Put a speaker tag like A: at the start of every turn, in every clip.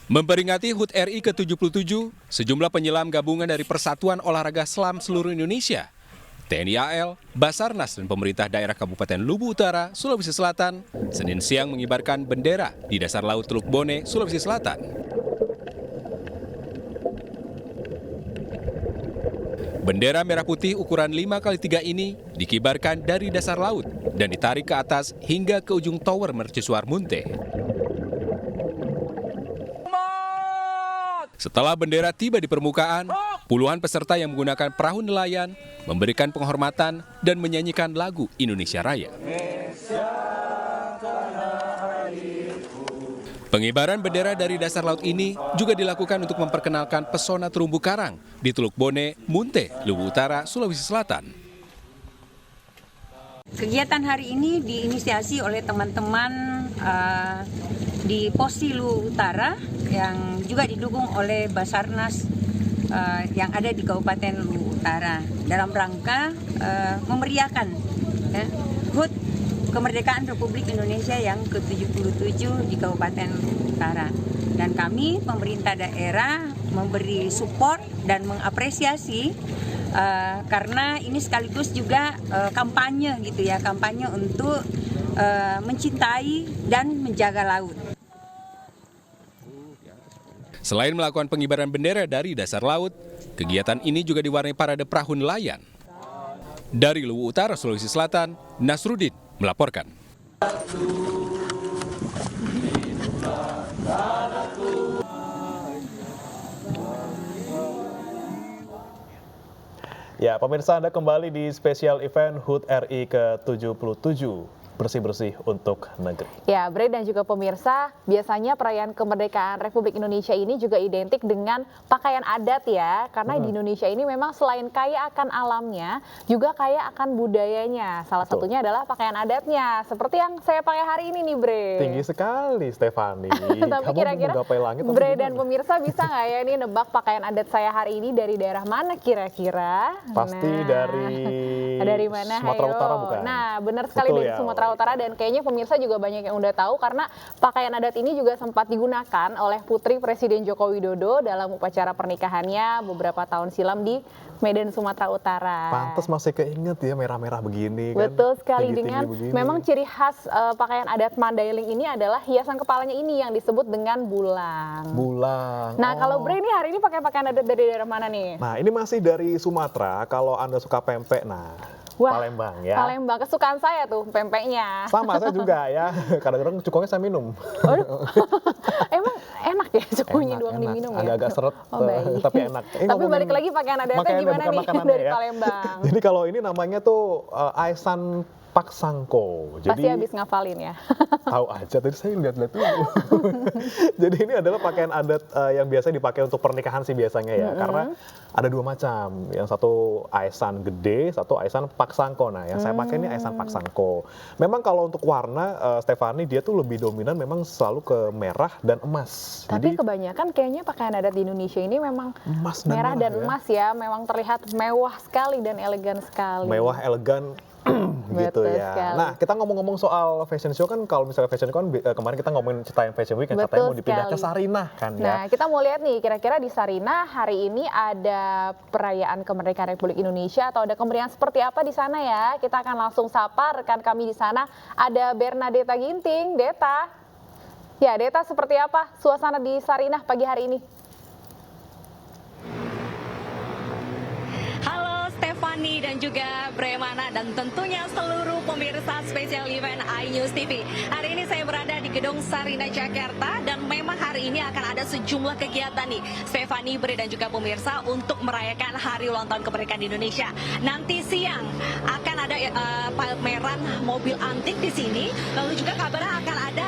A: Memperingati HUT RI ke-77, sejumlah penyelam gabungan dari Persatuan Olahraga Selam seluruh Indonesia, TNI AL, Basarnas, dan pemerintah daerah Kabupaten Lubu Utara, Sulawesi Selatan, Senin siang mengibarkan bendera di dasar laut Teluk Bone, Sulawesi Selatan. Bendera merah putih ukuran 5x3 ini dikibarkan dari dasar laut dan ditarik ke atas hingga ke ujung tower mercusuar Munte. Setelah bendera tiba di permukaan, puluhan peserta yang menggunakan perahu nelayan memberikan penghormatan dan menyanyikan lagu Indonesia Raya. Pengibaran bendera dari dasar laut ini juga dilakukan untuk memperkenalkan pesona terumbu karang di Teluk Bone, Munte, Lubu Utara, Sulawesi Selatan.
B: Kegiatan hari ini diinisiasi oleh teman-teman di Posilu Utara yang juga didukung oleh Basarnas yang ada di Kabupaten Lubu Utara dalam rangka memeriahkan HUT Kemerdekaan Republik Indonesia yang ke-77 di Kabupaten Lubu Utara. Dan kami, pemerintah daerah, memberi support dan mengapresiasi karena ini sekaligus juga kampanye gitu ya, kampanye untuk mencintai dan menjaga laut.
A: Selain melakukan pengibaran bendera dari dasar laut, kegiatan ini juga diwarnai parade perahu nelayan. Dari Lubu Utara, Sulawesi Selatan, Nasruddin melaporkan.
C: Ya, pemirsa, Anda kembali di spesial event HUT RI ke-77. Bersih-bersih untuk negeri.
D: Ya, Bre dan juga pemirsa, biasanya perayaan kemerdekaan Republik Indonesia ini juga identik dengan pakaian adat ya. Karena di Indonesia ini memang selain kaya akan alamnya, juga kaya akan budayanya. Salah satunya adalah pakaian adatnya. Seperti yang saya pakai hari ini nih, Bre.
C: Tinggi sekali, Stefani.
D: Tapi kira-kira Bre dan pemirsa bisa nggak ya ini nebak pakaian adat saya hari ini dari daerah mana kira-kira?
C: Pasti dari
D: mana?
C: Sumatera
D: Ayo.
C: Utara bukan?
D: Nah, benar sekali.
C: Betul
D: dari
C: ya?
D: Sumatera Utara, dan kayaknya pemirsa juga banyak yang udah tahu karena pakaian adat ini juga sempat digunakan oleh putri Presiden Joko Widodo dalam upacara pernikahannya beberapa tahun silam di Medan, Sumatera Utara.
C: Pantes masih keinget ya, merah-merah begini kan.
D: Betul sekali,
C: Tinggi-tinggi
D: dengan
C: begini.
D: memang ciri khas pakaian adat Mandailing ini adalah hiasan kepalanya ini yang disebut dengan bulang.
C: Bulang.
D: Nah, kalau Bre ini hari ini pakai pakaian adat dari daerah mana nih?
C: Nah, ini masih dari Sumatera. Kalau Anda suka pempek,
D: Wah,
C: Palembang ya.
D: Palembang, kesukaan saya tuh pempeknya.
C: Sama, saya juga ya. Kadang-kadang cukongnya saya minum.
D: Emang enak ya cukongnya doang diminum ya?
C: Agak-agak seret,
D: baik.
C: tapi enak.
D: Tapi balik lagi pakaian adatnya gimana nih dari
C: ya.
D: Palembang?
C: Jadi kalau ini namanya tuh Aisan Paksangko.
D: Pasti habis ngafalin ya.
C: Tahu aja, tadi saya lihat-lihat dulu. Jadi ini adalah pakaian adat yang biasa dipakai untuk pernikahan sih biasanya ya. Karena ada dua macam. Yang satu aisan gede, satu aisan paksangko. Nah, yang saya pakai ini aisan paksangko. Memang kalau untuk warna, Stefani, dia tuh lebih dominan memang selalu ke merah dan emas.
D: Tapi kebanyakan kayaknya pakaian adat di Indonesia ini memang
C: emas
D: merah dan emas ya. Memang terlihat mewah sekali dan elegan sekali.
C: Mewah, elegan. Gitu
D: Betul
C: ya.
D: sekali.
C: Nah, kita ngomong-ngomong soal fashion show kan, kalau misalnya fashion show kan kemarin kita ngomongin Citaiem Fashion Week yang katanya mau dipindah ke Sarinah kan ya.
D: Nah, kita mau lihat nih kira-kira di Sarinah hari ini ada perayaan kemerdekaan Republik Indonesia atau ada kemeriahan seperti apa di sana ya. Kita akan langsung sapa rekan kami di sana, ada Bernadetta Ginting. Deta. Ya, Deta, seperti apa suasana di Sarinah pagi hari ini?
E: Stefani dan juga Bremana dan tentunya seluruh pemirsa spesial event iNews TV. Hari ini saya berada di Gedung Sarinah Jakarta dan memang hari ini akan ada sejumlah kegiatan nih Stefani, Bre dan juga pemirsa untuk merayakan Hari Ulang Tahun Kemerdekaan Indonesia. Nanti siang akan ada pameran mobil antik di sini. Lalu juga kabarnya akan ada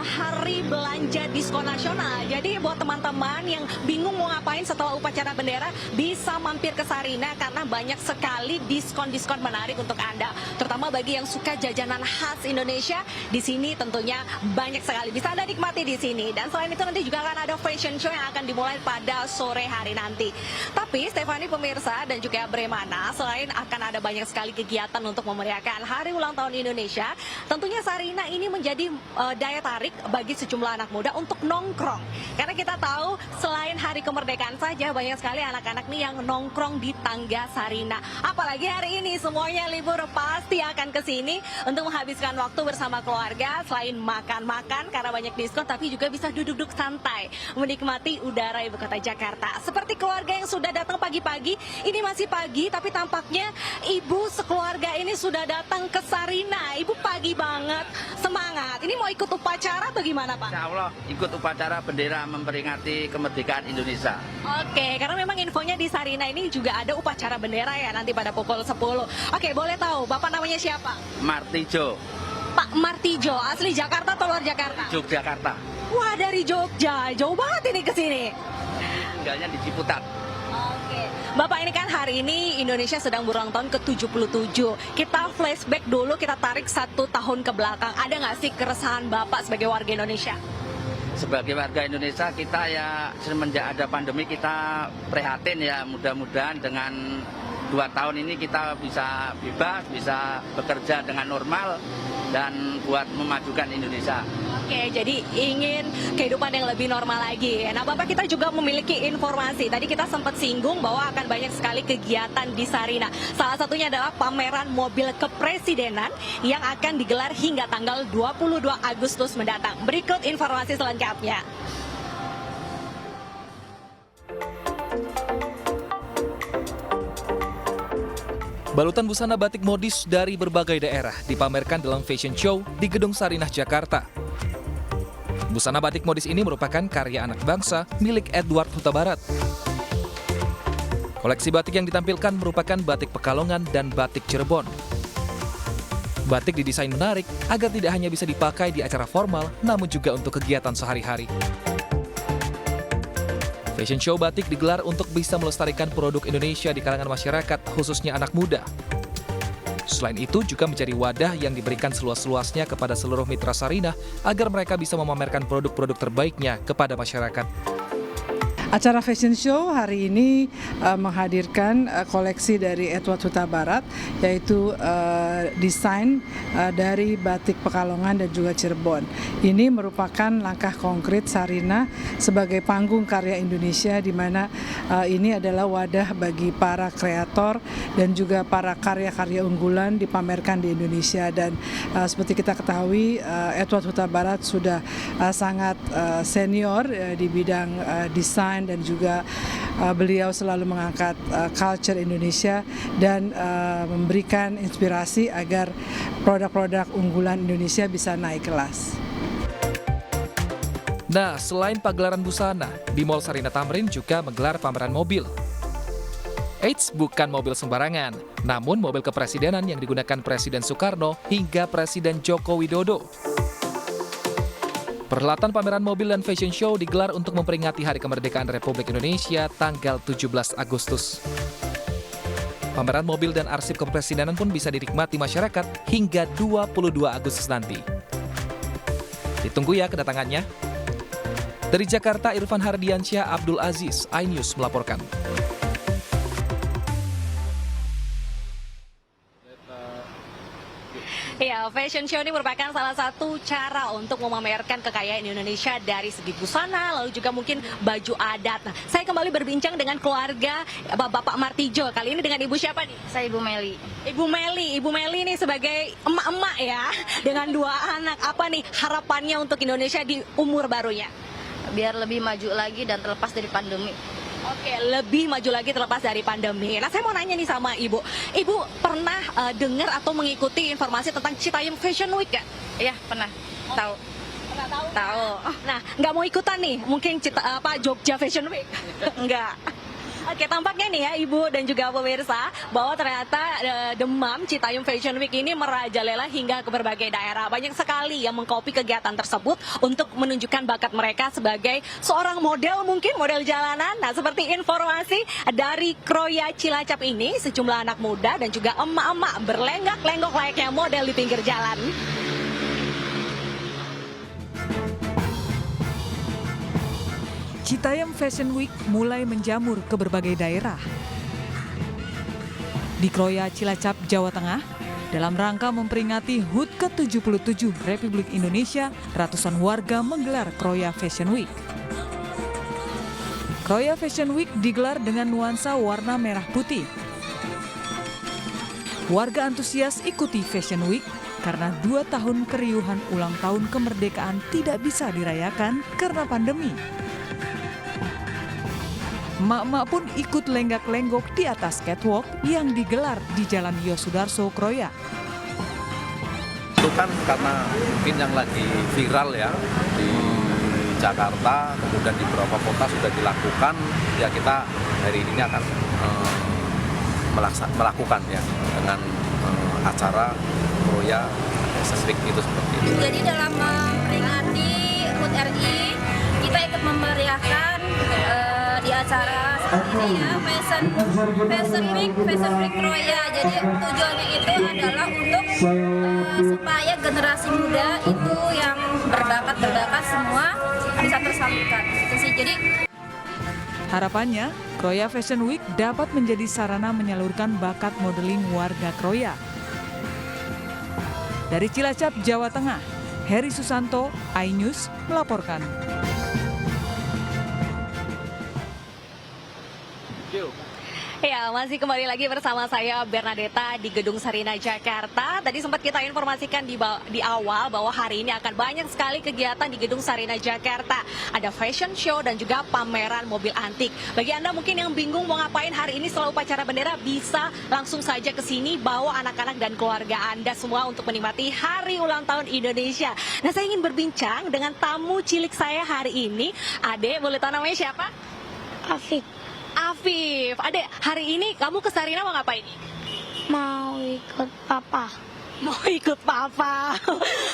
E: Hari Belanja Diskon Nasional. Jadi buat teman-teman yang bingung mau ngapain setelah upacara bendera bisa mampir ke Sarinah karena banyak sekali diskon diskon-diskon menarik untuk Anda. Terutama bagi yang suka jajanan khas Indonesia, di sini tentunya banyak sekali bisa Anda nikmati di sini. Dan selain itu nanti juga akan ada fashion show yang akan dimulai pada sore hari nanti. Tapi Stefani, pemirsa dan juga Bremana, selain akan ada banyak sekali kegiatan untuk memeriahkan Hari Ulang Tahun Indonesia, tentunya Sarina ini menjadi daya tarik bagi sejumlah anak muda untuk nongkrong. Karena kita tahu selain hari kemerdekaan saja banyak sekali anak-anak nih yang nongkrong di tangga Sarina. Apalagi hari ini semuanya libur, pasti akan ke sini untuk menghabiskan waktu bersama keluarga. Selain makan-makan karena banyak diskon, tapi juga bisa duduk-duduk santai menikmati udara ibu kota Jakarta. Seperti keluarga yang sudah datang pagi-pagi, ini masih pagi tapi tampaknya ibu sekeluarga ini sudah datang ke Sarina. Ibu pagi banget, semangat. Ini mau ikut upacara atau gimana, Pak?
F: Insya Allah ikut upacara bendera memperingati kemerdekaan Indonesia.
E: Oke, karena memang infonya di Sarina ini juga ada upacara bendera ya nanti pada pukul 10. Oke, boleh tahu Bapak namanya siapa?
F: Martijo,
E: Pak Martijo, asli Jakarta atau luar Jakarta?
F: Yogyakarta.
E: Wah, dari Jogja, jauh banget ini ke sini.
F: Tinggalnya di Ciputat.
E: Oke, Bapak ini kan hari ini Indonesia sedang berulang tahun ke-77. Kita flashback dulu, kita tarik 1 tahun ke belakang. Ada nggak sih keresahan Bapak sebagai warga Indonesia?
F: Sebagai warga Indonesia kita ya semenjak ada pandemi kita prihatin ya, mudah-mudahan dengan 2 tahun ini kita bisa bebas, bisa bekerja dengan normal dan buat memajukan Indonesia.
E: Oke, jadi ingin kehidupan yang lebih normal lagi. Nah, Bapak, kita juga memiliki informasi. Tadi kita sempat singgung bahwa akan banyak sekali kegiatan di Sarina. Salah satunya adalah pameran mobil kepresidenan yang akan digelar hingga tanggal 22 Agustus mendatang. Berikut informasi selengkapnya.
G: Balutan busana batik modis dari berbagai daerah dipamerkan dalam fashion show di Gedung Sarinah, Jakarta. Busana batik modis ini merupakan karya anak bangsa milik Edward Huta Barat. Koleksi batik yang ditampilkan merupakan batik Pekalongan dan batik Cirebon. Batik didesain menarik agar tidak hanya bisa dipakai di acara formal, namun juga untuk kegiatan sehari-hari. Fashion show batik digelar untuk bisa melestarikan produk Indonesia di kalangan masyarakat, khususnya anak muda. Selain itu juga menjadi wadah yang diberikan seluas-luasnya kepada seluruh mitra Sarina agar mereka bisa memamerkan produk-produk terbaiknya kepada masyarakat.
H: Acara fashion show hari ini menghadirkan koleksi dari Edward Huta Barat, yaitu desain dari batik Pekalongan dan juga Cirebon. Ini merupakan langkah konkret Sarina sebagai panggung karya Indonesia, di mana ini adalah wadah bagi para kreator dan juga para karya-karya unggulan dipamerkan di Indonesia. Dan seperti kita ketahui, Edward Huta Barat sudah sangat senior di bidang desain, dan juga beliau selalu mengangkat culture Indonesia dan memberikan inspirasi agar produk-produk unggulan Indonesia bisa naik kelas.
G: Nah, selain pagelaran busana, di Mall Sarina Tamrin juga menggelar pameran mobil. Eits, bukan mobil sembarangan, namun mobil kepresidenan yang digunakan Presiden Soekarno hingga Presiden Joko Widodo. Perhelatan pameran mobil dan fashion show digelar untuk memperingati Hari Kemerdekaan Republik Indonesia tanggal 17 Agustus. Pameran mobil dan arsip kepresidenan pun bisa dinikmati masyarakat hingga 22 Agustus nanti. Ditunggu ya kedatangannya. Dari Jakarta, Irfan Hardiansyah, Abdul Aziz, iNews melaporkan.
E: Ya, fashion show ini merupakan salah satu cara untuk memamerkan kekayaan Indonesia dari segi busana, lalu juga mungkin baju adat. Nah, saya kembali berbincang dengan keluarga Bapak Martijo. Kali ini dengan Ibu siapa nih?
I: Saya Ibu Meli.
E: Ibu Meli ini sebagai emak-emak ya, dengan 2 anak. Apa nih harapannya untuk Indonesia di umur barunya?
I: Biar lebih maju lagi dan terlepas dari pandemi.
E: Oke, lebih maju lagi terlepas dari pandemi. Nah, saya mau nanya nih sama Ibu. Ibu pernah dengar atau mengikuti informasi tentang Citayam Fashion Week ya?
I: Iya, pernah. Tahu.
E: Pernah tahu?
I: Tahu.
E: Nah, nggak mau ikutan nih mungkin Jogja Fashion Week? Enggak. Oke, tampaknya nih ya Ibu dan juga pemirsa bahwa ternyata Demam Citayam Fashion Week ini merajalela hingga ke berbagai daerah. Banyak sekali yang mengcopy kegiatan tersebut untuk menunjukkan bakat mereka sebagai seorang model, mungkin model jalanan. Nah, seperti informasi dari Kroya Cilacap ini, sejumlah anak muda dan juga emak-emak berlenggak-lenggok layaknya model di pinggir jalan.
J: Citayam Fashion Week mulai menjamur ke berbagai daerah. Di Kroya Cilacap, Jawa Tengah, dalam rangka memperingati HUT ke-77 Republik Indonesia, ratusan warga menggelar Kroya Fashion Week. Kroya Fashion Week digelar dengan nuansa warna merah putih. Warga antusias ikuti Fashion Week karena 2 tahun keriuhan ulang tahun kemerdekaan tidak bisa dirayakan karena pandemi. Emak-emak pun ikut lenggak-lenggok di atas catwalk yang digelar di Jalan Yosudarso, Kroya.
K: Itu kan karena mungkin yang lagi viral ya di Jakarta, kemudian di beberapa kota sudah dilakukan, ya kita hari ini akan melakukan ya dengan acara Kroya Fashion Week itu seperti itu.
I: Jadi dalam memperingati HUT RI, kita ikut memeriahkan di acara seperti ini ya, Fashion Week Kroya. Jadi tujuannya itu adalah untuk supaya generasi muda itu yang berbakat semua bisa tersalurkan. Itu sih. Jadi
J: harapannya, Kroya Fashion Week dapat menjadi sarana menyalurkan bakat modeling warga Kroya. Dari Cilacap, Jawa Tengah, Heri Susanto, iNews melaporkan.
E: Ya, masih kembali lagi bersama saya Bernadetta di Gedung Sarina, Jakarta. Tadi sempat kita informasikan di awal bahwa hari ini akan banyak sekali kegiatan di Gedung Sarina, Jakarta. Ada fashion show dan juga pameran mobil antik. Bagi Anda mungkin yang bingung mau ngapain hari ini setelah upacara bendera, bisa langsung saja ke sini bawa anak-anak dan keluarga Anda semua untuk menikmati hari ulang tahun Indonesia. Nah, saya ingin berbincang dengan tamu cilik saya hari ini. Ade, boleh tahu namanya siapa? Afif, Adek, hari ini kamu ke Sarina mau ngapain?
I: mau ikut papa.
E: Mau ikut papa.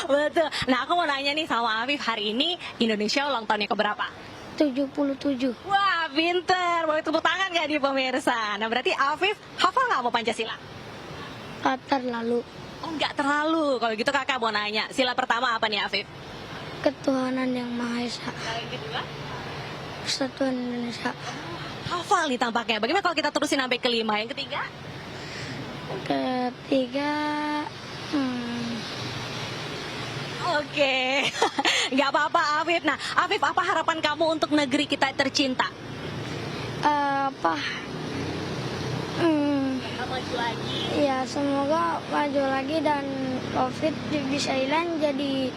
E: Betul. Nah, aku mau nanya nih sama Afif, hari ini Indonesia ulang tahunnya keberapa?
I: 77.
E: Wah, pinter. Boleh tepuk tangan gak nih pemirsa? Nah, berarti Afif hafal gak mau Pancasila?
I: Terlalu.
E: Oh, nggak terlalu. Kalau gitu kakak mau nanya, sila pertama apa nih Afif?
I: Ketuhanan yang Maha Esa.
E: Yang kedua?
I: Persatuan Indonesia.
E: Hafal nih tampaknya. Bagaimana kalau kita terusin sampai kelima? Yang ketiga?
I: Ketiga,
E: Oke. Nggak apa-apa Afif. Nah, Afif, apa harapan kamu untuk negeri kita tercinta? Maju lagi.
I: Ya semoga maju lagi dan COVID bisa hilang, jadi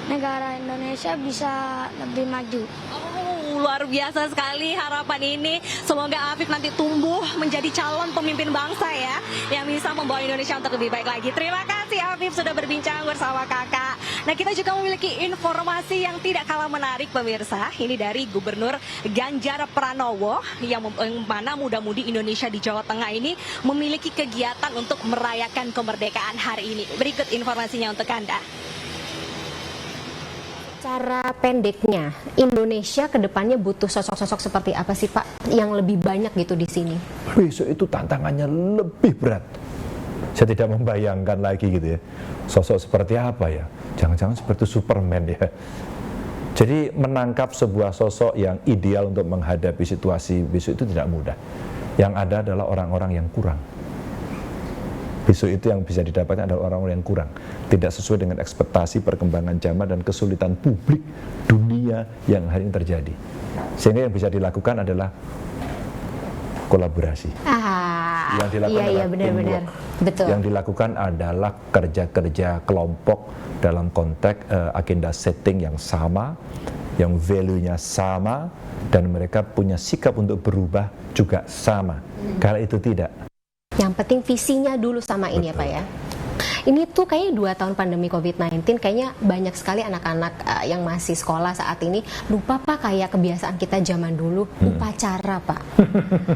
I: negara Indonesia bisa lebih maju.
E: Oh, luar biasa sekali harapan ini. Semoga Afif nanti tumbuh menjadi calon pemimpin bangsa ya, yang bisa membawa Indonesia untuk lebih baik lagi. Terima kasih Afif sudah berbincang bersama kakak. Nah, kita juga memiliki informasi yang tidak kalah menarik pemirsa. Ini dari Gubernur Ganjar Pranowo yang mana muda-mudi Indonesia di Jawa Tengah ini memiliki kegiatan untuk merayakan kemerdekaan hari ini. Berikut informasinya untuk Anda.
L: Cara pendeknya, Indonesia ke depannya butuh sosok-sosok seperti apa sih Pak yang lebih banyak gitu di sini?
M: Besok itu tantangannya lebih berat. Saya tidak membayangkan lagi gitu ya, sosok seperti apa ya, jangan-jangan seperti Superman ya. Jadi menangkap sebuah sosok yang ideal untuk menghadapi situasi besok itu tidak mudah. Yang ada adalah orang-orang yang kurang. Besok itu yang bisa didapatkan adalah orang-orang yang kurang, tidak sesuai dengan ekspektasi perkembangan zaman dan kesulitan publik dunia yang hari ini terjadi. Sehingga yang bisa dilakukan adalah kolaborasi. Yang dilakukan adalah
L: benar-benar betul.
M: Yang dilakukan adalah kerja-kerja kelompok dalam konteks agenda setting yang sama, yang value-nya sama, dan mereka punya sikap untuk berubah juga sama. Kalau itu tidak.
L: Yang penting visinya dulu sama ini ya Pak ya. Ini tuh kayaknya 2 tahun pandemi COVID-19, kayaknya banyak sekali anak-anak yang masih sekolah saat ini lupa Pak kayak kebiasaan kita zaman dulu, upacara Pak.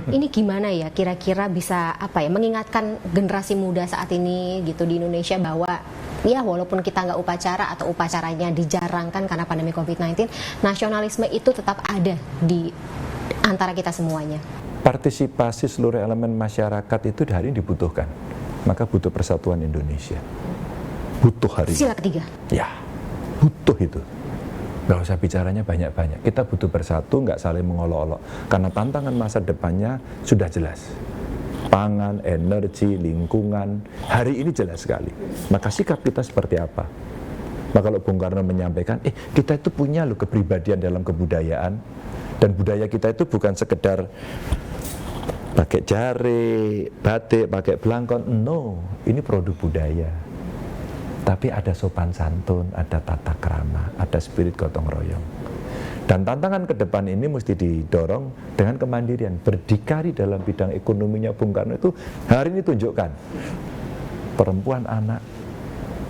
L: Ini gimana ya kira-kira bisa apa ya mengingatkan generasi muda saat ini gitu di Indonesia bahwa ya walaupun kita nggak upacara atau upacaranya dijarangkan karena pandemi COVID-19, nasionalisme itu tetap ada di antara kita semuanya.
M: Partisipasi seluruh elemen masyarakat itu hari ini dibutuhkan. Maka butuh persatuan Indonesia. Butuh hari ini.
L: Sila ketiga.
M: Ya, butuh itu. Nggak usah bicaranya banyak-banyak. Kita butuh bersatu, nggak saling mengolok-olok. Karena tantangan masa depannya sudah jelas. Pangan, energi, lingkungan, hari ini jelas sekali. Maka sikap kita seperti apa? Maka kalau Bung Karno menyampaikan, kita itu punya loh kepribadian dalam kebudayaan. Dan budaya kita itu bukan sekedar pakai jari, batik, pakai belangkon, no, ini produk budaya. Tapi ada sopan santun, ada tata krama, ada spirit gotong royong. Dan tantangan ke depan ini mesti didorong dengan kemandirian. Berdikari dalam bidang ekonominya Bung Karno itu hari ini tunjukkan. Perempuan, anak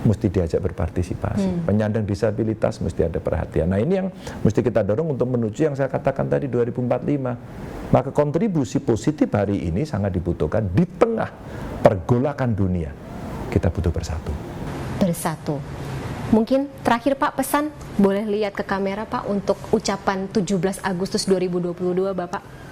M: mesti diajak berpartisipasi. Penyandang disabilitas mesti ada perhatian. Nah ini yang mesti kita dorong untuk menuju yang saya katakan tadi 2045. Maka kontribusi positif hari ini sangat dibutuhkan di tengah pergolakan dunia. Kita butuh bersatu.
L: Bersatu. Mungkin terakhir Pak pesan, boleh lihat ke kamera Pak untuk ucapan 17 Agustus 2022 Bapak.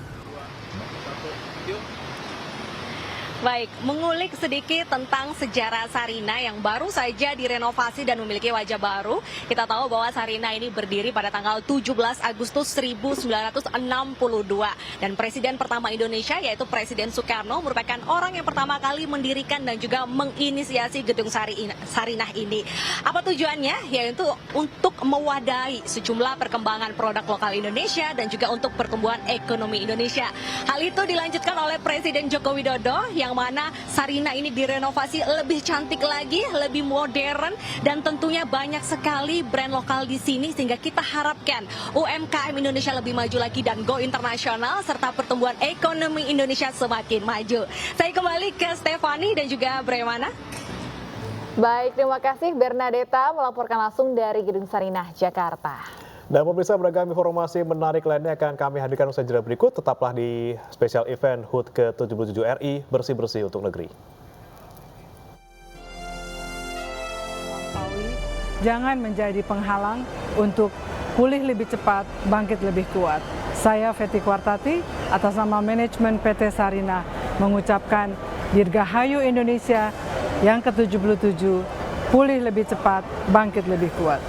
E: Baik, mengulik sedikit tentang sejarah Sarinah yang baru saja direnovasi dan memiliki wajah baru. Kita tahu bahwa Sarinah ini berdiri pada tanggal 17 Agustus 1962. Dan Presiden pertama Indonesia yaitu Presiden Soekarno merupakan orang yang pertama kali mendirikan dan juga menginisiasi gedung Sarinah ini. Apa tujuannya? Yaitu untuk mewadahi sejumlah perkembangan produk lokal Indonesia dan juga untuk pertumbuhan ekonomi Indonesia. Hal itu dilanjutkan oleh Presiden Joko Widodo yang mana Sarinah ini direnovasi lebih cantik lagi, lebih modern, dan tentunya banyak sekali brand lokal di sini sehingga kita harapkan UMKM Indonesia lebih maju lagi dan go internasional serta pertumbuhan ekonomi Indonesia semakin maju. Saya kembali ke Stefani dan juga Bremana.
D: Baik, terima kasih Bernadetta melaporkan langsung dari Gedung Sarinah, Jakarta.
C: Dan pemirsa, beragam informasi menarik lainnya akan kami hadirkan usai jeda berikut. Tetaplah di spesial event HUT ke-77 RI, Bersih-Bersih untuk Negeri.
H: Jangan menjadi penghalang untuk pulih lebih cepat, bangkit lebih kuat. Saya Feti Kwartati, atas nama manajemen PT Sarinah, mengucapkan Dirgahayu Indonesia yang ke-77, pulih lebih cepat, bangkit lebih kuat.